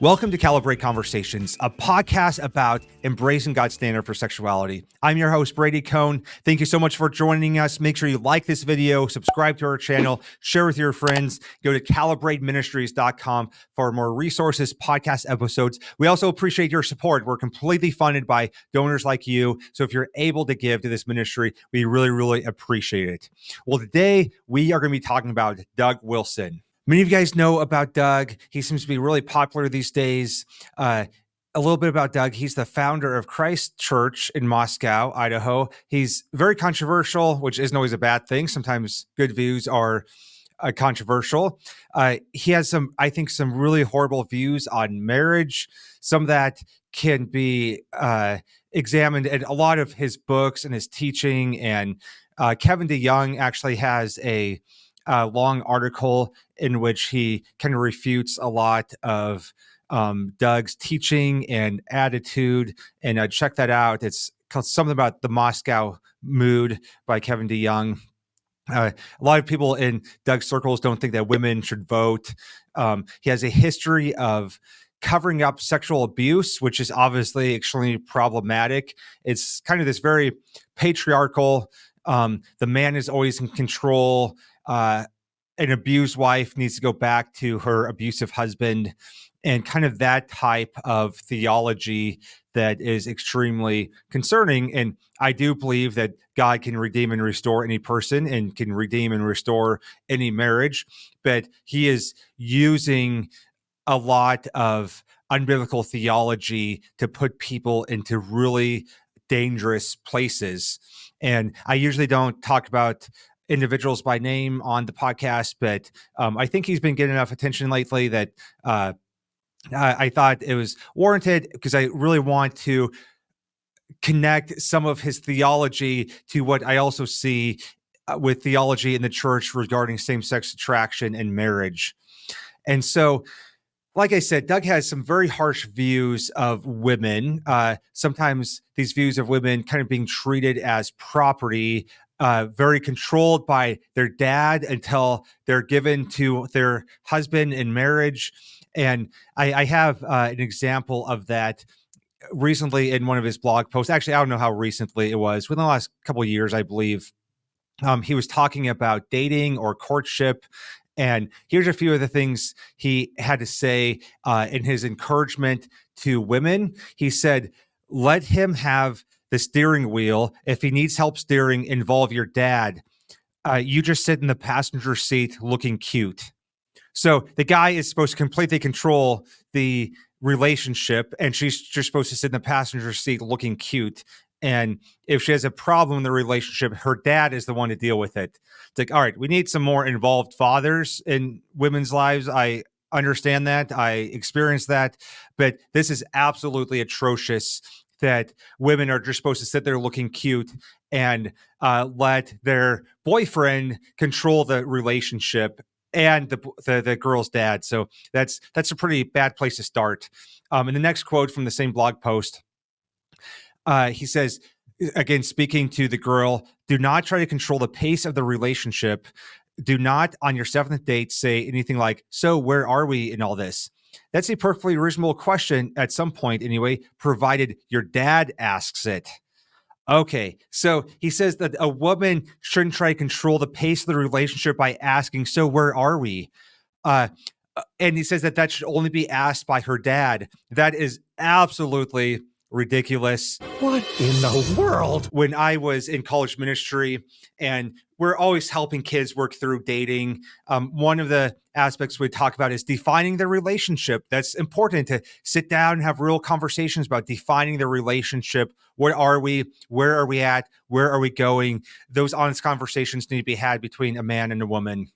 Welcome to Calibrate Conversations, a podcast about embracing God's standard for sexuality. I'm your host, Brady Cohn. Thank you so much for joining us. Make sure you like this video, subscribe to our channel, share with your friends. Go to calibrateministries.com for more resources, podcast episodes. We also appreciate your support. We're completely funded by donors like you. So if you're able to give to this ministry, we really, really appreciate it. Well, today we are going to be talking about Doug Wilson. Many of you guys know about Doug. He seems to be really popular these days. A little bit about Doug. He's the founder of Christ Church in Moscow, Idaho. He's very controversial, which isn't always a bad thing. Sometimes good views are controversial. He has some really horrible views on marriage. Some that can be examined in a lot of his books and his teaching. And Kevin DeYoung actually has a long article in which he kind of refutes a lot of Doug's teaching and attitude. And check that out. It's called Something About the Moscow Mood by Kevin DeYoung. A lot of people in Doug's circles don't think that women should vote. He has a history of covering up sexual abuse, which is obviously extremely problematic. It's kind of this very patriarchal, the man is always in control. An abused wife needs to go back to her abusive husband, and kind of that type of theology that is extremely concerning. And I do believe that God can redeem and restore any person and can redeem and restore any marriage, but he is using a lot of unbiblical theology to put people into really dangerous places. And I usually don't talk about individuals by name on the podcast, but I think he's been getting enough attention lately that I thought it was warranted, because I really want to connect some of his theology to what I also see with theology in the church regarding same-sex attraction and marriage. And so, like I said, Doug has some very harsh views of women. Sometimes these views of women kind of being treated as property, very controlled by their dad until they're given to their husband in marriage. And I have an example of that recently in one of his blog posts. Actually, I don't know how recently it was. Within the last couple of years, I believe. He was talking about dating or courtship. And here's a few of the things he had to say in his encouragement to women. He said, let him have the steering wheel. If he needs help steering, involve your dad. You just sit in the passenger seat looking cute. So the guy is supposed to completely control the relationship, and she's just supposed to sit in the passenger seat looking cute. And if she has a problem in the relationship, her dad is the one to deal with it. It's like, all right, we need some more involved fathers in women's lives. I understand that. I experienced that. But this is absolutely atrocious that women are just supposed to sit there looking cute and let their boyfriend control the relationship and the girl's dad. So that's a pretty bad place to start. In the next quote from the same blog post, he says, again, speaking to the girl, do not try to control the pace of the relationship. Do not, on your seventh date, say anything like, so where are we in all this? That's a perfectly reasonable question at some point anyway, provided your dad asks it. Okay, so he says that a woman shouldn't try to control the pace of the relationship by asking, so where are we? And he says that should only be asked by her dad. That is absolutely ridiculous. What in the world? When I was in college ministry, and we're always helping kids work through dating, one of the aspects we talk about is defining the relationship. That's important, to sit down and have real conversations about defining the relationship. What are we? Where are we at? Where are we going? Those honest conversations need to be had between a man and a woman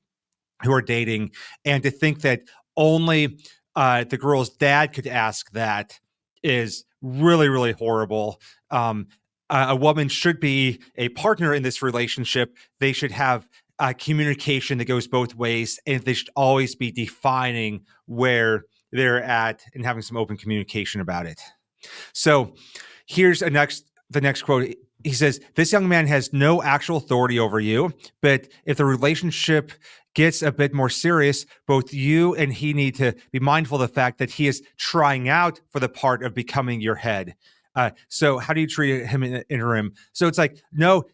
who are dating. And to think that only the girl's dad could ask that is really, really horrible. A woman should be a partner in this relationship. They should have communication that goes both ways, and they should always be defining where they're at and having some open communication about it. So here's the next quote. He says, "This young man has no actual authority over you, but if the relationship gets a bit more serious, both you and he need to be mindful of the fact that he is trying out for the part of becoming your head." So how do you treat him in the interim? So it's like, no,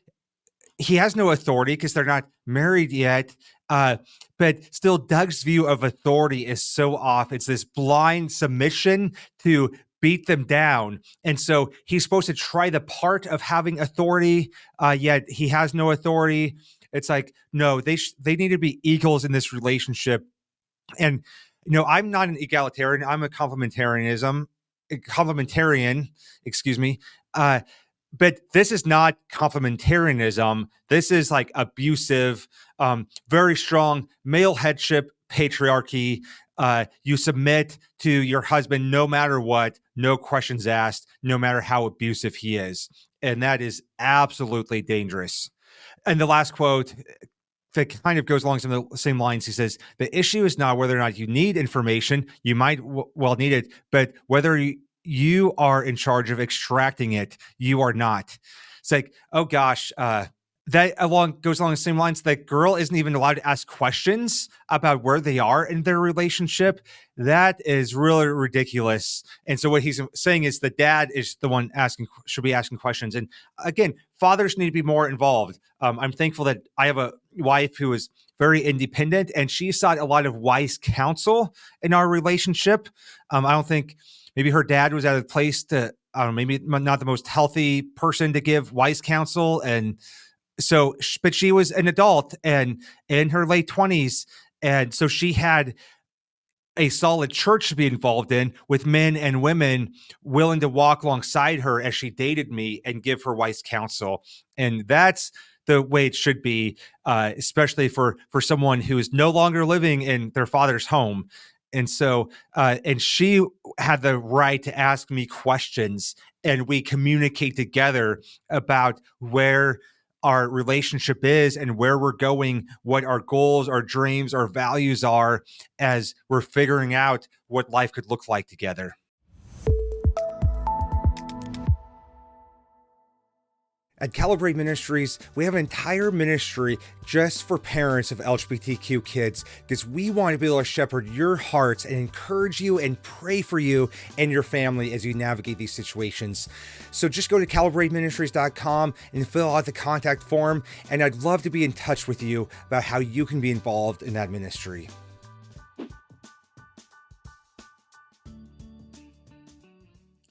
he has no authority because they're not married yet. But still, Doug's view of authority is so off. It's this blind submission to beat them down. And so he's supposed to try the part of having authority, yet he has no authority. It's like, no, they need to be equals in this relationship. And, I'm not an egalitarian. I'm a complementarian, excuse me. But this is not complementarianism. This is like abusive, very strong male headship patriarchy. You submit to your husband no matter what, no questions asked, no matter how abusive he is. And that is absolutely dangerous. And the last quote that kind of goes along some of the same lines. He says, "The issue is not whether or not you need information. You might well need it, but whether you are in charge of extracting it, you are not." It's like, oh gosh, that goes along the same lines. That girl isn't even allowed to ask questions about where they are in their relationship. That is really ridiculous. And so what he's saying is the dad is the one should be asking questions. And again, fathers need to be more involved. I'm thankful that I have a wife who is very independent, and she sought a lot of wise counsel in our relationship. I don't think maybe her dad was at a place to, I don't know, maybe not the most healthy person to give wise counsel. And so, but she was an adult and in her late 20s. And so she had a solid church to be involved in with men and women willing to walk alongside her as she dated me and give her wise counsel. And that's the way it should be, especially for someone who is no longer living in their father's home. And so, and she had the right to ask me questions, and we communicate together about where our relationship is and where we're going, what our goals, our dreams, our values are as we're figuring out what life could look like together. At Calibrate Ministries, we have an entire ministry just for parents of LGBTQ kids because we want to be able to shepherd your hearts and encourage you and pray for you and your family as you navigate these situations. So just go to calibrateministries.com and fill out the contact form, and I'd love to be in touch with you about how you can be involved in that ministry.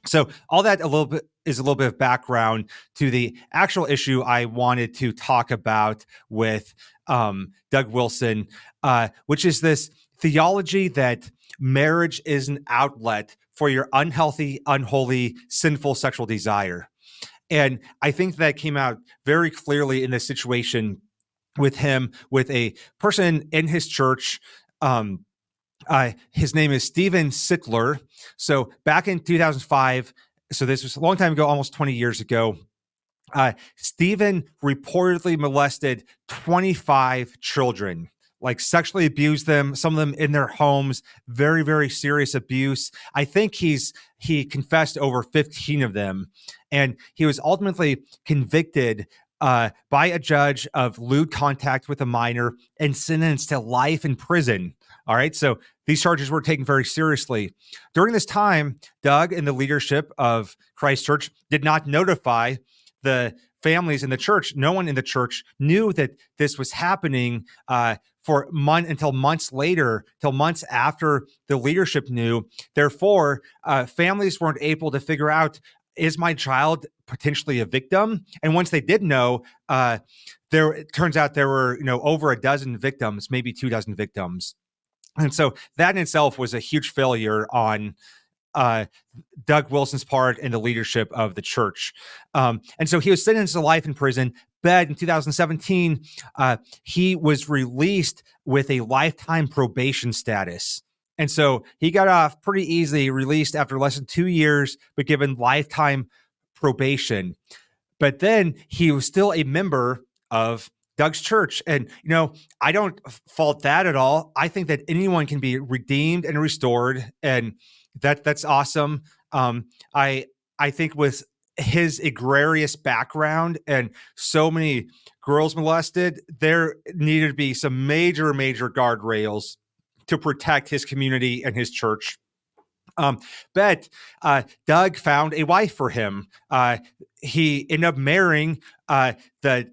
So all that is a little bit of background to the actual issue I wanted to talk about with Doug Wilson, which is this theology that marriage is an outlet for your unhealthy, unholy, sinful sexual desire. And I think that came out very clearly in this situation with him, with a person in his church. His name is Stephen Sittler. So back in 2005, so this was a long time ago, almost 20 years ago, Stephen reportedly molested 25 children, like sexually abused them, some of them in their homes, very, very serious abuse. I think he confessed over 15 of them, and he was ultimately convicted by a judge of lewd contact with a minor and sentenced to life in prison. All right. So these charges were taken very seriously. During this time, Doug and the leadership of Christ Church did not notify the families in the church. No one in the church knew that this was happening until months later, till months after the leadership knew. Therefore, families weren't able to figure out, is my child potentially a victim? And once they did know, it turns out there were over a dozen victims, maybe 24 victims. And so that in itself was a huge failure on Doug Wilson's part and the leadership of the church. And so he was sentenced to life in prison. But in 2017, he was released with a lifetime probation status. And so he got off pretty easily, released after less than 2 years, but given lifetime probation. But then he was still a member of Doug's church. And, I don't fault that at all. I think that anyone can be redeemed and restored. And that's awesome. Um, I, I think with his egregious background and so many girls molested, there needed to be some major guardrails to protect his community and his church. But Doug found a wife for him. He ended up marrying the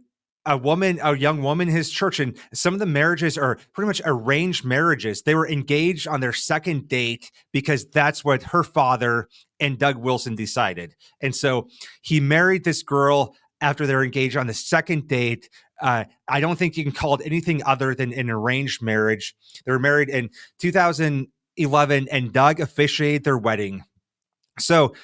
a young woman in his church, and some of the marriages are pretty much arranged marriages. They were engaged on their second date because that's what her father and Doug Wilson decided. And so he married this girl after they're engaged on the second date. I don't think you can call it anything other than an arranged marriage. They were married in 2011, and Doug officiated their wedding. So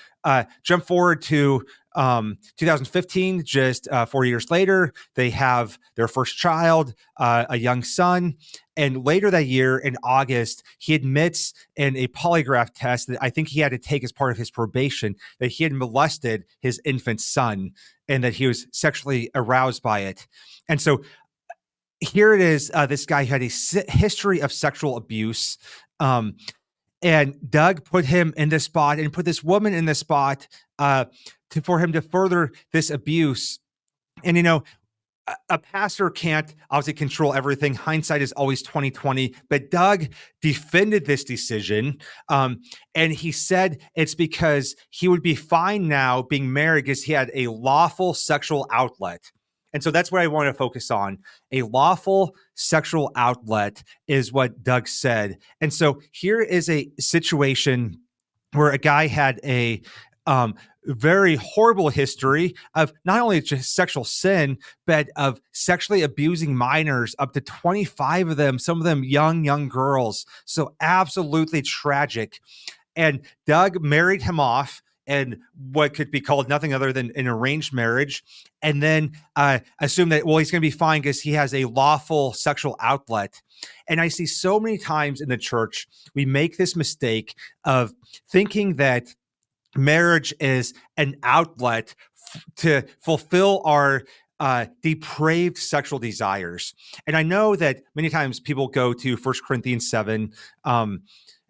jump forward to 2015, just 4 years later, they have their first child, a young son. And later that year in August, he admits in a polygraph test that I think he had to take as part of his probation that he had molested his infant son and that he was sexually aroused by it. And so here it is. This guy had a history of sexual abuse. And Doug put him in this spot and put this woman in this spot for him to further this abuse. And, a pastor can't obviously control everything. Hindsight is always 2020. But Doug defended this decision. And he said it's because he would be fine now being married because he had a lawful sexual outlet. And so that's what I want to focus on. A lawful sexual outlet is what Doug said. And so here is a situation where a guy had a very horrible history of not only just sexual sin, but of sexually abusing minors, up to 25 of them, some of them young girls. So absolutely tragic. And Doug married him off and what could be called nothing other than an arranged marriage, and then assume that, well, he's going to be fine because he has a lawful sexual outlet. And I see so many times in the church, we make this mistake of thinking that marriage is an outlet to fulfill our depraved sexual desires. And I know that many times people go to 1 Corinthians 7,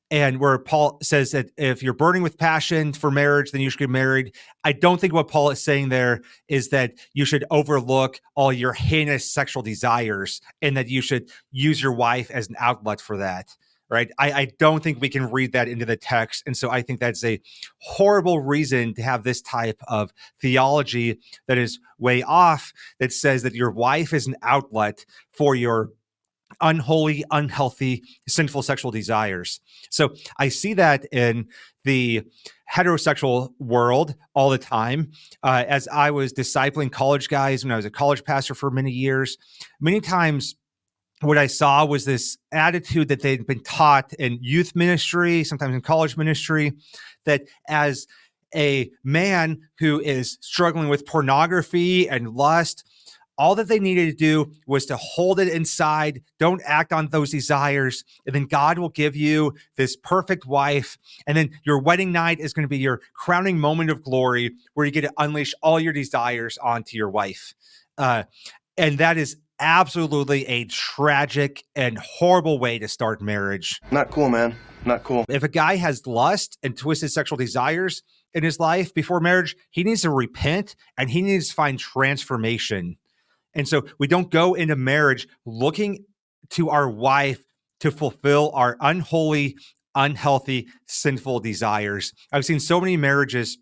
and where Paul says that if you're burning with passion for marriage, then you should get married. I don't think what Paul is saying there is that you should overlook all your heinous sexual desires and that you should use your wife as an outlet for that, right? I don't think we can read that into the text. And so I think that's a horrible reason to have this type of theology that is way off, that says that your wife is an outlet for your unholy, unhealthy, sinful sexual desires. So I see that in the heterosexual world all the time. As I was discipling college guys when I was a college pastor for many years, many times what I saw was this attitude that they'd been taught in youth ministry, sometimes in college ministry, that as a man who is struggling with pornography and lust, all that they needed to do was to hold it inside, don't act on those desires, and then God will give you this perfect wife. And then your wedding night is going to be your crowning moment of glory where you get to unleash all your desires onto your wife. And that is absolutely a tragic and horrible way to start marriage. Not cool, man. Not cool. If a guy has lust and twisted sexual desires in his life before marriage, he needs to repent and he needs to find transformation. And so we don't go into marriage looking to our wife to fulfill our unholy, unhealthy, sinful desires. I've seen so many marriages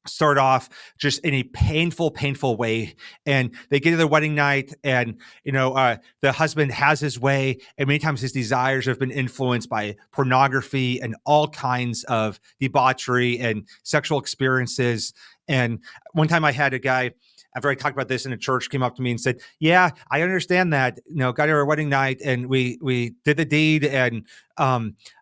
start off just in a painful way, and they get to their wedding night, and the husband has his way, and many times his desires have been influenced by pornography and all kinds of debauchery and sexual experiences. And one time I had a guy, after I talked about this in a church, came up to me and said, yeah, I understand that, got to our wedding night and we did the deed, and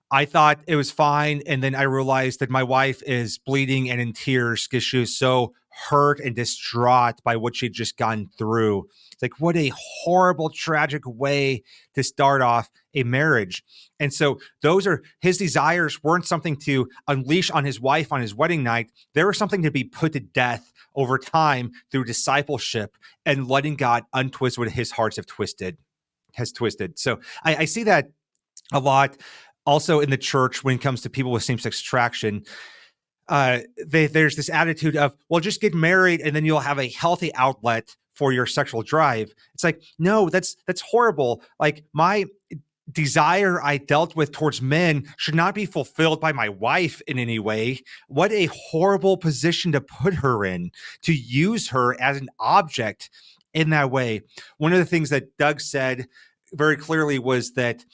I thought it was fine. And then I realized that my wife is bleeding and in tears because she was so hurt and distraught by what she'd just gone through. It's like, what a horrible, tragic way to start off a marriage. And so those are his desires weren't something to unleash on his wife on his wedding night. They were something to be put to death over time through discipleship and letting God untwist what his hearts has twisted. So I see that a lot also in the church when it comes to people with same-sex attraction. There's this attitude of, well, just get married and then you'll have a healthy outlet for your sexual drive. It's like, no, that's horrible. Like, my desire I dealt with towards men should not be fulfilled by my wife in any way. What a horrible position to put her in, to use her as an object in that way. One of the things that Doug said very clearly was that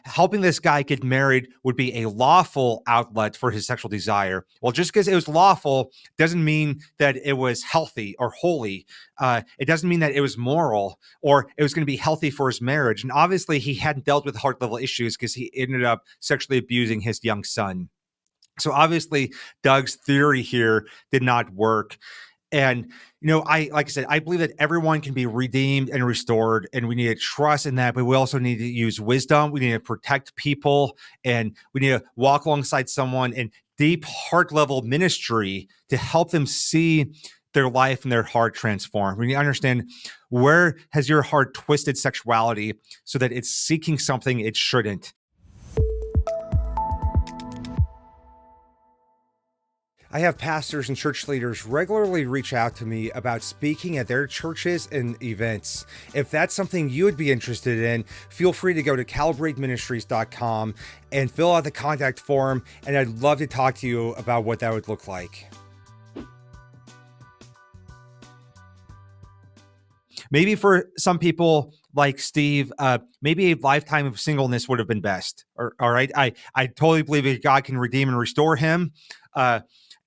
helping this guy get married would be a lawful outlet for his sexual desire. Well, just because it was lawful doesn't mean that it was healthy or holy. It doesn't mean that it was moral or it was going to be healthy for his marriage. And obviously, he hadn't dealt with heart level issues because he ended up sexually abusing his young son. So obviously, Doug's theory here did not work. And, like I said, I believe that everyone can be redeemed and restored, and we need to trust in that, but we also need to use wisdom. We need to protect people, and we need to walk alongside someone in deep heart level ministry to help them see their life and their heart transform. We need to understand, where has your heart twisted sexuality so that it's seeking something it shouldn't. I have pastors and church leaders regularly reach out to me about speaking at their churches and events. If that's something you would be interested in, feel free to go to calibrateministries.com and fill out the contact form, and I'd love to talk to you about what that would look like. Maybe for some people like Steve, maybe a lifetime of singleness would have been best. All right. I totally believe that God can redeem and restore him.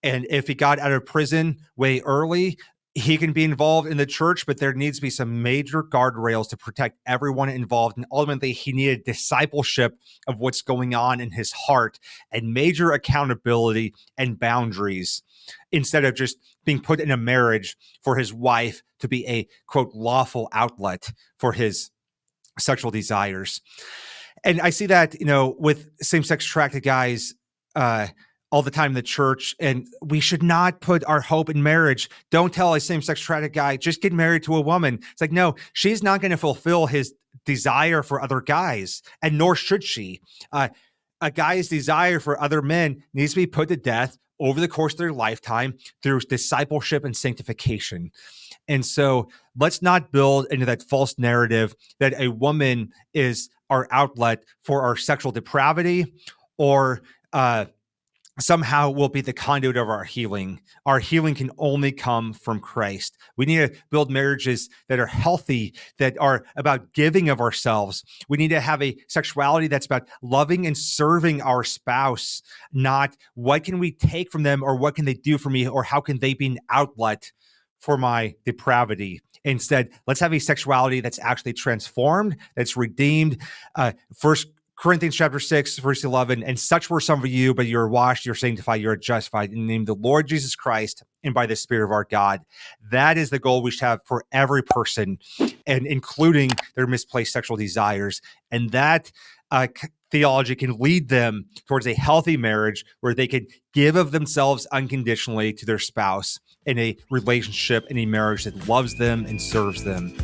And if he got out of prison way early, he can be involved in the church, but there needs to be some major guardrails to protect everyone involved. And ultimately, he needed discipleship of what's going on in his heart and major accountability and boundaries, instead of just being put in a marriage for his wife to be a, quote, lawful outlet for his sexual desires. And I see that, with same-sex attracted guys, all the time in the church, and we should not put our hope in marriage. Don't tell a same-sex attracted guy, just get married to a woman. It's like, no, she's not going to fulfill his desire for other guys, and nor should she. A guy's desire for other men needs to be put to death over the course of their lifetime through discipleship and sanctification. And so let's not build into that false narrative that a woman is our outlet for our sexual depravity, or somehow will be the conduit of our healing. Our healing can only come from Christ. We need to build marriages that are healthy, that are about giving of ourselves. We need to have a sexuality that's about loving and serving our spouse, not what can we take from them, or what can they do for me, or how can they be an outlet for my depravity. Instead, let's have a sexuality that's actually transformed, that's redeemed. First Corinthians chapter 6, verse 11, and such were some of you, but you are washed, you're sanctified, you're justified in the name of the Lord Jesus Christ and by the Spirit of our God. That is the goal we should have for every person, and including their misplaced sexual desires. And that theology can lead them towards a healthy marriage where they can give of themselves unconditionally to their spouse in a relationship, in a marriage that loves them and serves them.